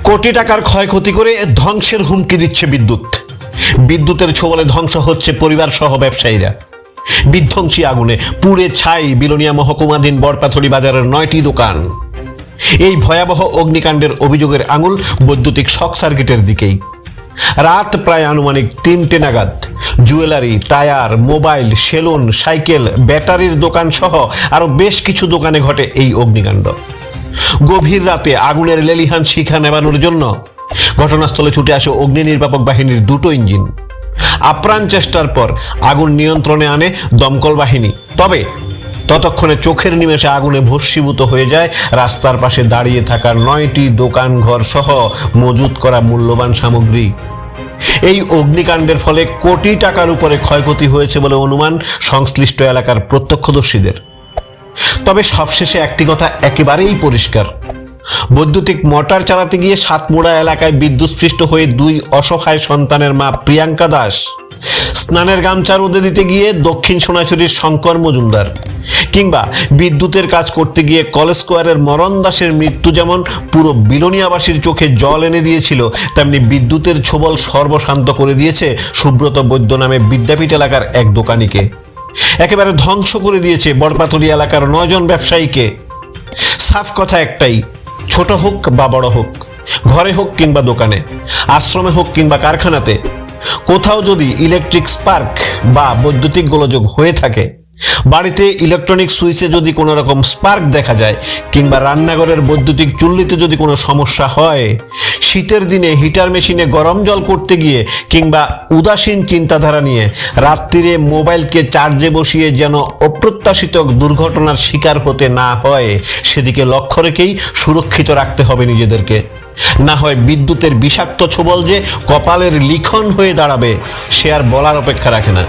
কোটি টাকার ক্ষয়ক্ষতি করে ধ্বংসের হুমকি দিচ্ছে বিদ্যুৎ। বিদ্যুতের ছোবলে ধ্বংস হচ্ছে পরিবার সহ ব্যবসায়ীরা। বিধ্বংসী আগুনে পুড়ে ছাই বিলোনিয়া মহকুমাধীন বড়পাথড়ি বাজারের 9টি দোকান। এই ভয়াবহ অগ্নিকাণ্ডের অভিযোগের আঙুল বৈদ্যুতিক শক সার্কিটের দিকেই। রাত প্রায় আনুমানিক 3টে নাগাদ jewellery, tyre, mobile, salon, cycle, ব্যাটারির দোকান সহ আরো বেশ কিছু দোকানে ঘটে এই অগ্নিকাণ্ড। গভীর রাতে আগুনের লেলিহান শিখা নেবানোর জন্য ঘটনাস্থলে ছুটে আসে অগ্নি নির্বাপক বাহিনীর 2টো ইঞ্জিন। আপ্রাণ চেষ্টার পর আগুন নিয়ন্ত্রণে আনে দমকল বাহিনী। তবে ততক্ষণে চোখের নিমেষে আগুনে ভস্মীভূত হয়ে যায় রাস্তার পাশে দাঁড়িয়ে থাকা 9টি দোকান ঘর সহ মজুত করা মূল্যবান সামগ্রী। এই অগ্নিকাণ্ডের ফলে কোটি টাকার উপরে ক্ষয়ক্ষতি হয়েছে বলে অনুমান সংশ্লিষ্ট এলাকার প্রত্যক্ষদর্শীদের। তবে সবশেষে একটি কথা একেবারেই পরিষ্কার, বৈদ্যুতিক মোটর চালাতে গিয়ে সাতমুড়া এলাকায় বিদ্যুৎস্পৃষ্ট হয়ে 2 অসহায় সন্তানের মা প্রিয়াঙ্কা দাস, স্নানের গামছা রোদে দিতে গিয়ে দক্ষিণ সোনাঝুরির শঙ্কর মজুমদার, কিংবা বিদ্যুতের কাজ করতে গিয়ে কলেজ স্কোয়ারের মরণ দাসের মৃত্যু যেমন পুরো বিলোনিয়াবাসীর চোখে জল এনে দিয়েছিল, তেমনি বিদ্যুতের ছোবল সর্বশান্ত করে দিয়েছে সুব্রত বৈদ্য নামে বিদ্যাপীঠ এলাকার এক দোকানিকে। একেবারে ধ্বংস করে দিয়েছে বড়পাথড়ি এলাকার 9 জন ব্যবসায়ীকে। সাফ কথা একটাই, ছোট হোক বা বড় হোক, ঘরে হোক কিংবা দোকানে, আশ্রমে হোক কিংবা কারখানাতে, কোথাও যদি ইলেকট্রিক স্পার্ক বা বৈদ্যুতিক গোলযোগ হয়ে থাকে, বাড়িতে ইলেকট্রনিক সুইচে যদি কোনো রকম স্পার্ক দেখা যায়, কিংবা রান্নাঘরের বৈদ্যুতিক চুল্লিতে যদি কোনো সমস্যা হয়, শীতের দিনে হিটার মেশিনে গরম জল করতে গিয়ে কিংবা উদাসীন চিন্তাধারা নিয়ে রাত্রিরে মোবাইলকে চার্জে বসিয়ে যেন অপ্রত্যাশিত দুর্ঘটনার শিকার হতে না হয়, সেদিকে লক্ষ্য রেখেই সুরক্ষিত রাখতে হবে নিজেদেরকে। না হয় বিদ্যুতের বিষাক্ত ছোবল যে কপালের লিখন হয়ে দাঁড়াবে, সে আর বলার অপেক্ষা রাখে না।